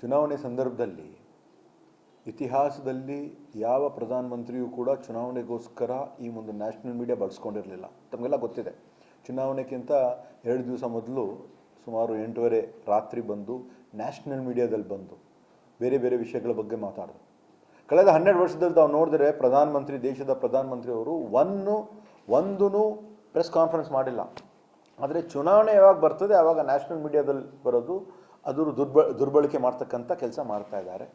ಚುನಾವಣೆ ಸಂದರ್ಭದಲ್ಲಿ ಇತಿಹಾಸದಲ್ಲಿ ಯಾವ ಪ್ರಧಾನಮಂತ್ರಿಯೂ ಕೂಡ ಚುನಾವಣೆಗೋಸ್ಕರ ಈ ಒಂದು ನ್ಯಾಷನಲ್ ಮೀಡಿಯಾ ಬಳಸ್ಕೊಂಡಿರಲಿಲ್ಲ. ತಮಗೆಲ್ಲ ಗೊತ್ತಿದೆ, ಚುನಾವಣೆಗಿಂತ 2 ದಿವಸ ಮೊದಲು ಸುಮಾರು 8:30 ರಾತ್ರಿ ಬಂದು ನ್ಯಾಷನಲ್ ಮೀಡಿಯಾದಲ್ಲಿ ಬಂದು ಬೇರೆ ಬೇರೆ ವಿಷಯಗಳ ಬಗ್ಗೆ ಮಾತಾಡೋದು. ಕಳೆದ 12 ವರ್ಷದಲ್ಲಿ ತಾವು ನೋಡಿದ್ರೆ ದೇಶದ ಪ್ರಧಾನಮಂತ್ರಿ ಅವರು ಒಂದೂ ಪ್ರೆಸ್ ಕಾನ್ಫರೆನ್ಸ್ ಮಾಡಿಲ್ಲ. ಆದರೆ ಚುನಾವಣೆ ಯಾವಾಗ ಬರ್ತದೆ ಆವಾಗ ನ್ಯಾಷನಲ್ ಮೀಡಿಯಾದಲ್ಲಿ ಬರೋದು, ಅದರ ದುರ್ಬಳಕೆ ಮಾಡ್ತಕ್ಕಂಥ ಕೆಲಸ ಮಾಡ್ತಾ ಇದ್ದಾರೆ.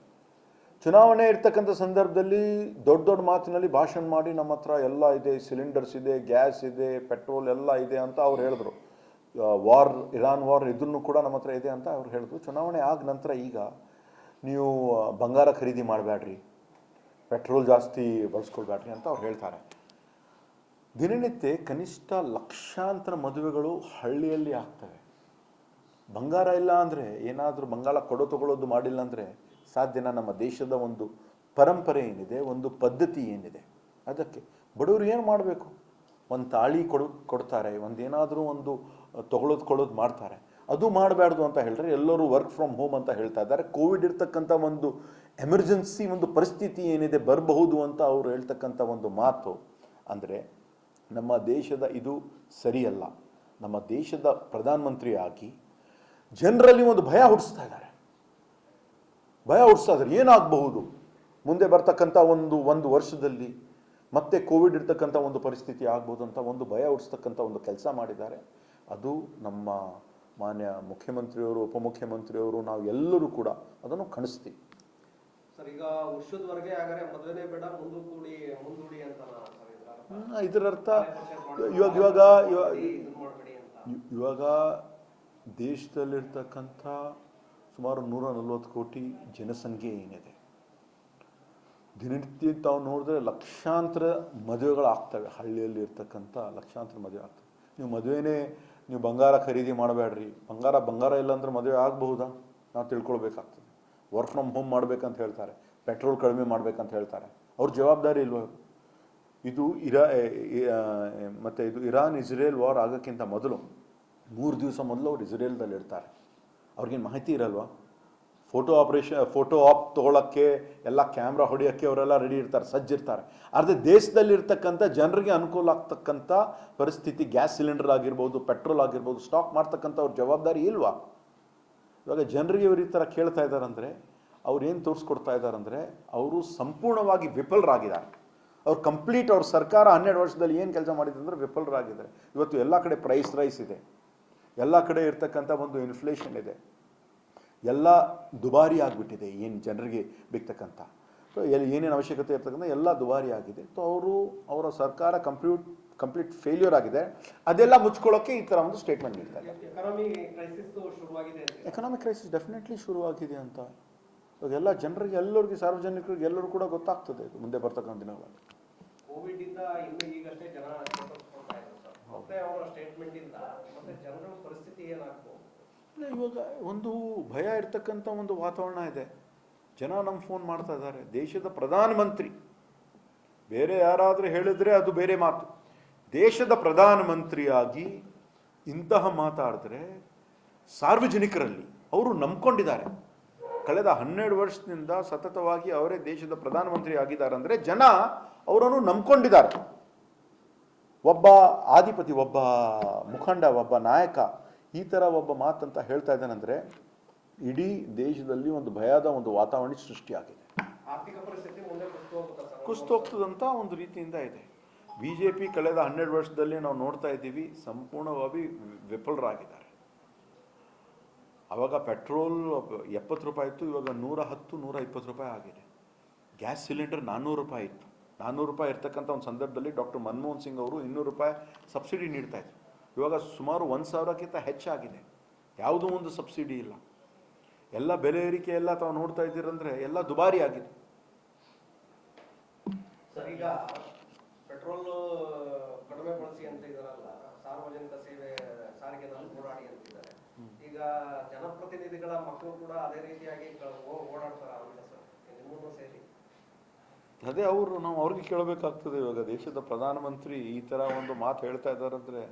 ಚುನಾವಣೆ ಇರ್ತಕ್ಕಂಥ ಸಂದರ್ಭದಲ್ಲಿ ದೊಡ್ಡ ದೊಡ್ಡ ಮಾತಿನಲ್ಲಿ ಭಾಷಣ ಮಾಡಿ ನಮ್ಮ ಹತ್ರ ಎಲ್ಲ ಇದೆ, ಸಿಲಿಂಡರ್ಸ್ ಇದೆ, ಗ್ಯಾಸ್ ಇದೆ, ಪೆಟ್ರೋಲ್ ಎಲ್ಲ ಇದೆ ಅಂತ ಅವ್ರು ಹೇಳಿದ್ರು. ಇರಾನ್ ವಾರ್ ಇದನ್ನು ಕೂಡ ನಮ್ಮ ಹತ್ರ ಇದೆ ಅಂತ ಅವ್ರು ಹೇಳಿದ್ರು. ಚುನಾವಣೆ ಆದ ನಂತರ ಈಗ ನೀವು ಬಂಗಾರ ಖರೀದಿ ಮಾಡಬೇಡ್ರಿ, ಪೆಟ್ರೋಲ್ ಜಾಸ್ತಿ ಬಳಸ್ಕೊಳ್ಬೇಡ್ರಿ ಅಂತ ಅವ್ರು ಹೇಳ್ತಾರೆ. ದಿನನಿತ್ಯ ಕನಿಷ್ಠ ಲಕ್ಷಾಂತರ ಮದುವೆಗಳು ಹಳ್ಳಿಯಲ್ಲಿ ಆಗ್ತವೆ. ಬಂಗಾರ ಇಲ್ಲ ಅಂದರೆ, ಏನಾದರೂ ಬಂಗಾರ ತಗೊಳ್ಳೋದು ಮಾಡಿಲ್ಲ ಅಂದರೆ ಸಾಧ್ಯನ? ನಮ್ಮ ದೇಶದ ಒಂದು ಪರಂಪರೆ ಏನಿದೆ, ಒಂದು ಪದ್ಧತಿ ಏನಿದೆ, ಅದಕ್ಕೆ ಬಡವರು ಏನು ಮಾಡಬೇಕು? ಒಂದು ತಾಳಿ ಕೊಡ್ತಾರೆ, ಏನಾದರೂ ಒಂದು ತಗೊಳ್ಳೋದು ಮಾಡ್ತಾರೆ. ಅದು ಮಾಡಬಾರ್ದು ಅಂತ ಹೇಳಿದ್ರೆ ಎಲ್ಲರೂ ವರ್ಕ್ ಫ್ರಮ್ ಹೋಮ್ ಅಂತ ಹೇಳ್ತಾ ಇದ್ದಾರೆ. ಕೋವಿಡ್ ಇರ್ತಕ್ಕಂಥ ಒಂದು ಎಮರ್ಜೆನ್ಸಿ ಒಂದು ಪರಿಸ್ಥಿತಿ ಏನಿದೆ ಬರಬಹುದು ಅಂತ ಅವರು ಹೇಳ್ತಕ್ಕಂಥ ಒಂದು ಮಾತು ಅಂದರೆ ನಮ್ಮ ದೇಶದ ಇದು ಸರಿಯಲ್ಲ. ನಮ್ಮ ದೇಶದ ಪ್ರಧಾನಮಂತ್ರಿ ಆಗಿ ಜನರಲ್ಲಿ ಒಂದು ಭಯ ಹುಟ್ಟಿಸ್ತಾ ಇದ್ದಾರೆ. ಏನಾಗಬಹುದು ಮುಂದೆ ಬರ್ತಕ್ಕಂಥ ಒಂದು ವರ್ಷದಲ್ಲಿ ಮತ್ತೆ ಕೋವಿಡ್ ಇರ್ತಕ್ಕಂಥ ಒಂದು ಪರಿಸ್ಥಿತಿ ಆಗ್ಬೋದು ಅಂತ ಒಂದು ಭಯ ಹುಟ್ಟಿಸ್ತಕ್ಕಂಥ ಒಂದು ಕೆಲಸ ಮಾಡಿದ್ದಾರೆ. ಅದು ನಮ್ಮ ಮಾನ್ಯ ಮುಖ್ಯಮಂತ್ರಿಯವರು, ಉಪಮುಖ್ಯಮಂತ್ರಿಯವರು, ನಾವು ಎಲ್ಲರೂ ಕೂಡ ಅದನ್ನು ಕಾಣಿಸ್ತೀವಿ. ಸರ್, ಈಗ ವರ್ಷದವರೆಗೆ ಹಾಗಾದ್ರೆ ಮದುವೆನೇ ಬೇಡ, ಮುಂದೂಡಿ ಅಂತ ಇದರರ್ಥ ಇವಾಗ ದೇಶದಲ್ಲಿರ್ತಕ್ಕಂಥ ಸುಮಾರು 140 ಕೋಟಿ ಜನಸಂಖ್ಯೆ ಏನಿದೆ, ದಿನನಿತ್ಯ ತಾವು ನೋಡಿದ್ರೆ ಲಕ್ಷಾಂತರ ಮದುವೆಗಳಾಗ್ತವೆ. ಹಳ್ಳಿಯಲ್ಲಿ ಇರ್ತಕ್ಕಂಥ ಲಕ್ಷಾಂತರ ಮದುವೆ ಆಗ್ತವೆ. ನೀವು ಬಂಗಾರ ಖರೀದಿ ಮಾಡಬೇಡ್ರಿ, ಬಂಗಾರ ಇಲ್ಲ ಅಂದ್ರೆ ಮದುವೆ ಆಗಬಹುದಾ? ನಾವು ತಿಳ್ಕೊಳ್ಬೇಕಾಗ್ತದೆ. ವರ್ಕ್ ಫ್ರಮ್ ಹೋಮ್ ಮಾಡ್ಬೇಕಂತ ಹೇಳ್ತಾರೆ, ಪೆಟ್ರೋಲ್ ಕಡಿಮೆ ಮಾಡ್ಬೇಕಂತ ಹೇಳ್ತಾರೆ. ಅವ್ರ ಜವಾಬ್ದಾರಿ ಇಲ್ವ? ಇದು ಇರಾನ್ ಇಸ್ರೇಲ್ ವಾರ್ ಆಗೋಕ್ಕಿಂತ ಮೊದಲು 3 ದಿವಸ ಮೊದಲು ಅವ್ರು ಇಸ್ರೇಲ್ದಲ್ಲಿ ಇರ್ತಾರೆ. ಅವ್ರಿಗೇನು ಮಾಹಿತಿ ಇರಲ್ವಾ? ಫೋಟೋ ಆಪ್ ತೊಗೊಳಕ್ಕೆ, ಎಲ್ಲ ಕ್ಯಾಮ್ರಾ ಹೊಡೆಯೋಕ್ಕೆ ಅವರೆಲ್ಲ ರೆಡಿ ಇರ್ತಾರೆ, ಸಜ್ಜಿರ್ತಾರೆ. ಆದರೆ ದೇಶದಲ್ಲಿರ್ತಕ್ಕಂಥ ಜನರಿಗೆ ಅನುಕೂಲ ಆಗ್ತಕ್ಕಂಥ ಪರಿಸ್ಥಿತಿ, ಗ್ಯಾಸ್ ಸಿಲಿಂಡರ್ ಆಗಿರ್ಬೋದು, ಪೆಟ್ರೋಲ್ ಆಗಿರ್ಬೋದು, ಸ್ಟಾಕ್ ಮಾಡ್ತಕ್ಕಂಥ ಅವ್ರ ಜವಾಬ್ದಾರಿ ಇಲ್ವಾ? ಇವಾಗ ಜನರಿಗೆ ಇವರು ಈ ಥರ ಕೇಳ್ತಾ ಇದ್ದಾರಂದರೆ ಅವ್ರು ಏನು ತೋರಿಸ್ಕೊಡ್ತಾ ಇದ್ದಾರಂದರೆ ಅವರು ಸಂಪೂರ್ಣವಾಗಿ ವಿಫಲರಾಗಿದ್ದಾರೆ. ಅವ್ರ ಸರ್ಕಾರ 12 ವರ್ಷದಲ್ಲಿ ಏನು ಕೆಲಸ ಮಾಡಿದೆ ಅಂದರೆ ವಿಫಲರಾಗಿದ್ದಾರೆ. ಇವತ್ತು ಎಲ್ಲ ಕಡೆ ಪ್ರೈಸ್ ರೈಸ್ ಇದೆ, ಎಲ್ಲ ಕಡೆ ಇರ್ತಕ್ಕಂಥ ಒಂದು ಇನ್ಫ್ಲೇಷನ್ ಇದೆ, ಎಲ್ಲ ದುಬಾರಿ ಆಗಿಬಿಟ್ಟಿದೆ. ಏನು ಜನರಿಗೆ ಬೇಕತಕ್ಕಂಥ ಏನೇನು ಅವಶ್ಯಕತೆ ಇರ್ತಕ್ಕಂಥ ಎಲ್ಲ ದುಬಾರಿ ಆಗಿದೆ. ಅವರ ಸರ್ಕಾರ ಕಂಪ್ಲೀಟ್ ಫೇಲ್ಯೂರ್ ಆಗಿದೆ. ಅದೆಲ್ಲ ಮುಚ್ಕೊಳ್ಳೋಕ್ಕೆ ಈ ಥರ ಒಂದು ಸ್ಟೇಟ್ಮೆಂಟ್ ನೀಡ್ತಾರೆ. ಎಕನಾಮಿಕ್ ಕ್ರೈಸಿಸ್ ಡೆಫಿನೆಟ್ಲಿ ಶುರುವಾಗಿದೆ ಅಂತ ಇವಾಗೆಲ್ಲ ಜನರಿಗೆ, ಎಲ್ಲರಿಗೂ, ಸಾರ್ವಜನಿಕರಿಗೆ ಎಲ್ಲರೂ ಕೂಡ ಗೊತ್ತಾಗ್ತದೆ ಇದು ಮುಂದೆ ಬರ್ತಕ್ಕಂಥ ದಿನಗಳಲ್ಲಿ. ಕೋವಿಡ್ ಇಂದ ಈಗಷ್ಟೇ ಜನ ಸ್ಟೇಟ್ಮೆಂಟ್ ಇಂದ ಮತ್ತೆ ಜನರ ಪರಿಸ್ಥಿತಿ ಏನಾಗ್ತದೆ? ಇವಾಗ ಒಂದು ಭಯ ಇರ್ತಕ್ಕಂಥ ಒಂದು ವಾತಾವರಣ ಇದೆ. ಜನ ನಮ್ಗೆ ಫೋನ್ ಮಾಡ್ತಾ ಇದ್ದಾರೆ. ದೇಶದ ಪ್ರಧಾನಮಂತ್ರಿ, ಬೇರೆ ಯಾರಾದರೂ ಹೇಳಿದ್ರೆ ಅದು ಬೇರೆ ಮಾತು. ದೇಶದ ಪ್ರಧಾನಮಂತ್ರಿಯಾಗಿ ಇಂತಹ ಮಾತಾಡಿದ್ರೆ ಸಾರ್ವಜನಿಕರಲ್ಲಿ ಅವರು ನಂಬ್ಕೊಂಡಿದ್ದಾರೆ. ಕಳೆದ 12 ವರ್ಷದಿಂದ ಸತತವಾಗಿ ಅವರೇ ದೇಶದ ಪ್ರಧಾನಮಂತ್ರಿ ಆಗಿದ್ದಾರೆ ಅಂದರೆ ಜನ ಅವರನ್ನು ನಂಬ್ಕೊಂಡಿದ್ದಾರೆ. ಒಬ್ಬ ಆಧಿಪತಿ, ಒಬ್ಬ ಮುಖಂಡ, ಒಬ್ಬ ನಾಯಕ ಈ ಥರ ಒಬ್ಬ ಮಾತಂತ ಹೇಳ್ತಾ ಇದ್ದಾನಂದರೆ ಇಡೀ ದೇಶದಲ್ಲಿ ಒಂದು ಭಯದ ಒಂದು ವಾತಾವರಣ ಸೃಷ್ಟಿಯಾಗಿದೆ. ಆರ್ಥಿಕ ಪರಿಸ್ಥಿತಿ ಮುಂದೆ ಕುಸಿತೋಗ್ತದಂತ ಒಂದು ರೀತಿಯಿಂದ ಇದೆ. BJP ಕಳೆದ 12 ವರ್ಷದಲ್ಲಿ ನಾವು ನೋಡ್ತಾ ಇದ್ದೀವಿ, ಸಂಪೂರ್ಣವಾಗಿ ವಿಫಲರಾಗಿದ್ದಾರೆ. ಆವಾಗ ಪೆಟ್ರೋಲ್ 70 ರೂಪಾಯಿ ಇತ್ತು, ಇವಾಗ 110, 120 ರೂಪಾಯಿ ಆಗಿದೆ. ಗ್ಯಾಸ್ ಸಿಲಿಂಡರ್ 400 ರೂಪಾಯಿ ಇತ್ತು. 400 ರೂಪಾಯಿ ಇರ್ತಕ್ಕಂಥ ಒಂದು ಸಂದರ್ಭದಲ್ಲಿ ಡಾಕ್ಟರ್ ಮನಮೋಹನ್ ಸಿಂಗ್ ಅವರು 200 ರೂಪಾಯಿ ಸಬ್ಸಿಡಿ ನೀಡ್ತಾಯಿದ್ರು. ಇವಾಗ ಸುಮಾರು 1,000ಕ್ಕಿಂತ ಹೆಚ್ಚಾಗಿದೆ. ಯಾವುದೂ ಒಂದು ಸಬ್ಸಿಡಿ ಇಲ್ಲ. ಎಲ್ಲ ಬೆಲೆ ಏರಿಕೆ ಎಲ್ಲ ತಾವು ನೋಡ್ತಾ ಇದ್ದೀರಂದ್ರೆ ಎಲ್ಲ ದುಬಾರಿ ಆಗಿದೆ. ಸರ್, ಈಗ ಪೆಟ್ರೋಲ್ ಕಡಿಮೆ ಬಳಸಿ ಅಂತ ಇದಾರಲ್ಲ, ಸಾರ್ವಜನಿಕ ಸೇವೆ ಸಾರಿಗೆನಲ್ಲಿ ಓಡಾಡಿ ಅಂತಿದ್ದಾರೆ. ಈಗ ಜನಪ್ರತಿನಿಧಿಗಳ ಮಕ್ಕಳು ಕೂಡ ಅದೇ ರೀತಿಯಾಗಿ ಓಡಾಡ್ತಾರ ಅಂತ ಸರ್, ನಿಮ್ಮನ್ನು ಸೇರಿ? ಅದೇ ನಾವು ಅವ್ರಿಗೆ ಕೇಳಬೇಕಾಗ್ತದೆ. ಇವಾಗ ದೇಶದ ಪ್ರಧಾನಮಂತ್ರಿ ಈ ಥರ ಒಂದು ಮಾತು ಹೇಳ್ತಾ ಇದ್ದಾರಂದ್ರೆ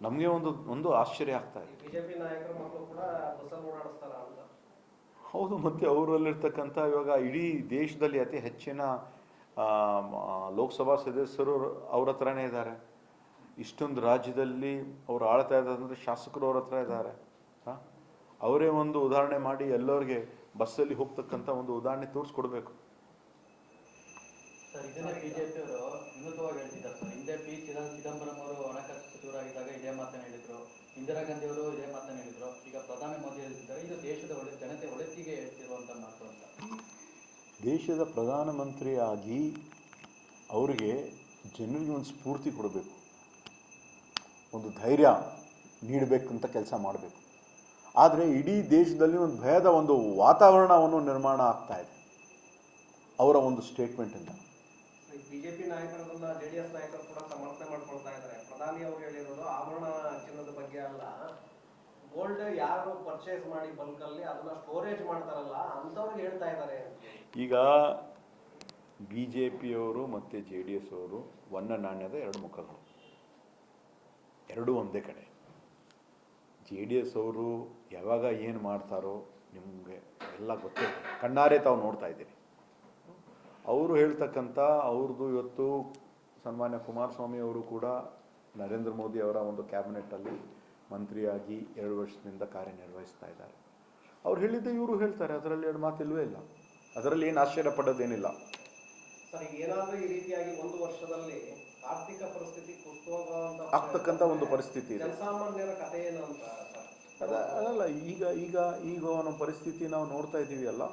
ನಮಗೆ ಒಂದು ಆಶ್ಚರ್ಯ ಆಗ್ತಾ ಇದೆ. ಬಿಜೆಪಿ ನಾಯಕರ ಮಕ್ಕಳು ಕೂಡ ಬಸ್ಸಲ್ಲಿ ಓಡಾಡಿಸ್ತಾರ ಅಂತ. ಹೌದು, ಮತ್ತು ಅವರಲ್ಲಿರ್ತಕ್ಕಂಥ ಇವಾಗ ಇಡೀ ದೇಶದಲ್ಲಿ ಅತಿ ಹೆಚ್ಚಿನ ಲೋಕಸಭಾ ಸದಸ್ಯರು ಅವ್ರ ಹತ್ರನೇ ಇದ್ದಾರೆ. ಇಷ್ಟೊಂದು ರಾಜ್ಯದಲ್ಲಿ ಅವ್ರು ಆಳ್ತಾ ಇದ್ದಾರೆ, ಶಾಸಕರು ಅವ್ರ ಹತ್ರ ಇದ್ದಾರೆ. ಅವರೇ ಒಂದು ಉದಾಹರಣೆ ಮಾಡಿ ಎಲ್ಲರಿಗೆ ಬಸ್ಸಲ್ಲಿ ಹೋಗ್ತಕ್ಕಂಥ ಒಂದು ಉದಾಹರಣೆ ತೋರಿಸ್ಕೊಡ್ಬೇಕು. ಸರ್, ಇದನ್ನೇ ಬಿಜೆಪಿ ಅವರು ವಿನೂತವಾಗಿ ಹೇಳ್ತಿದ್ದಾರೆ ಸರ್. ಹಿಂದೆ ಚಿದಂಬರಂ ಅವರು ಹಣಕಾಸು ಸಚಿವರಾಗಿದ್ದಾಗ ಇದೇ ಮಾತನ್ನು ಹೇಳಿದ್ರು, ಇಂದಿರಾ ಗಾಂಧಿ ಅವರು ಇದೇ ಮಾತನ್ನು ಹೇಳಿದ್ರು. ಈಗ ಪ್ರಧಾನಿ ಮೋದಿ ಹೇಳ್ತಿದ್ದಾರೆ, ಇದು ದೇಶದ ಜನತೆ ಒಳಿತಿಗೆ ಹೇಳ್ತಿರುವಂತ ಮಾತು ಅಂತ. ದೇಶದ ಪ್ರಧಾನಮಂತ್ರಿ ಆಗಿ ಅವರಿಗೆ ಜನರಿಗೆ ಒಂದು ಸ್ಫೂರ್ತಿ ಕೊಡಬೇಕು, ಒಂದು ಧೈರ್ಯ ನೀಡಬೇಕಂತ ಕೆಲಸ ಮಾಡಬೇಕು. ಆದರೆ ಇಡೀ ದೇಶದಲ್ಲಿ ಒಂದು ಭಯದ ಒಂದು ವಾತಾವರಣವನ್ನು ನಿರ್ಮಾಣ ಆಗ್ತಾ ಇದೆ ಅವರ ಒಂದು ಸ್ಟೇಟ್ಮೆಂಟಿಂದ. ಬಿಜೆಪಿ ನಾಯಕರನ್ನ ಜೆಡಿಎಸ್ ನಾಯಕರು ಕೂಡ ಸಮರ್ಥನೆ ಮಾಡ್ಕೊಳ್ತಾ ಇದ್ದಾರೆ. ಪ್ರಧಾನಿ ಅವರು ಹೇಳಿರೋದು ಆಭರಣ ಚಿನ್ನದ ಬಗ್ಗೆ ಅಲ್ಲ, ಗೋಲ್ಡ್ ಯಾರು ಪರ್ಚೇಸ್ ಮಾಡಿ ಬಲ್ಕಲ್ಲಿ ಅದನ್ನ ಸ್ಟೋರೇಜ್ ಮಾಡ್ತಾರಲ್ಲ ಅಂತವ್ರಿಗೆ ಹೇಳ್ತಾ ಇದ್ದಾರೆ. ಈಗ ಬಿ ಜೆ ಪಿಯವರು ಮತ್ತು ಜೆ ಡಿ ಎಸ್ ಅವರು ಒಂದು ನಾಣ್ಯದ ಎರಡು ಮುಖಗಳು, ಎರಡೂ ಒಂದೇ ಕಡೆ. ಜೆ ಡಿ ಎಸ್ ಅವರು ಯಾವಾಗ ಏನು ಮಾಡ್ತಾರೋ ನಿಮಗೆ ಎಲ್ಲ ಗೊತ್ತೇ ಇದೆ, ಕಣ್ಣಾರೆ ತಾವು ನೋಡ್ತಾ ಇದ್ದೀರಿ. ಅವರು ಹೇಳ್ತಕ್ಕಂಥ ಅವ್ರದ್ದು ಇವತ್ತು ಸನ್ಮಾನ್ಯ ಕುಮಾರಸ್ವಾಮಿ ಅವರು ಕೂಡ ನರೇಂದ್ರ ಮೋದಿ ಅವರ ಒಂದು ಕ್ಯಾಬಿನೆಟ್ಟಲ್ಲಿ ಮಂತ್ರಿಯಾಗಿ 2 ವರ್ಷದಿಂದ ಕಾರ್ಯನಿರ್ವಹಿಸ್ತಾ ಇದ್ದಾರೆ. ಅವ್ರು ಹೇಳಿದ್ದೆ ಇವರು ಹೇಳ್ತಾರೆ, ಅದರಲ್ಲಿ ಎರಡು ಮಾತಿಲ್ವೇ ಇಲ್ಲ. ಅದರಲ್ಲಿ ಏನು ಆಶ್ಚರ್ಯ ಪಡೋದೇನಿಲ್ಲ. ಸರ್, ಏನಾದರೂ ಈ ರೀತಿಯಾಗಿ 1 ವರ್ಷದಲ್ಲಿ ಆರ್ಥಿಕ ಪರಿಸ್ಥಿತಿ ಆಗ್ತಕ್ಕಂಥ ಒಂದು ಪರಿಸ್ಥಿತಿ ಇದೆ. ಜನಸಾಮಾನ್ಯರ ಕಥೆ ಏನು ಅಂತ ಅದಲ್ಲ, ಈಗ ಈಗ ಈಗ ನಮ್ಮ ಪರಿಸ್ಥಿತಿ ನಾವು ನೋಡ್ತಾ ಇದ್ದೀವಿ ಅಲ್ಲ.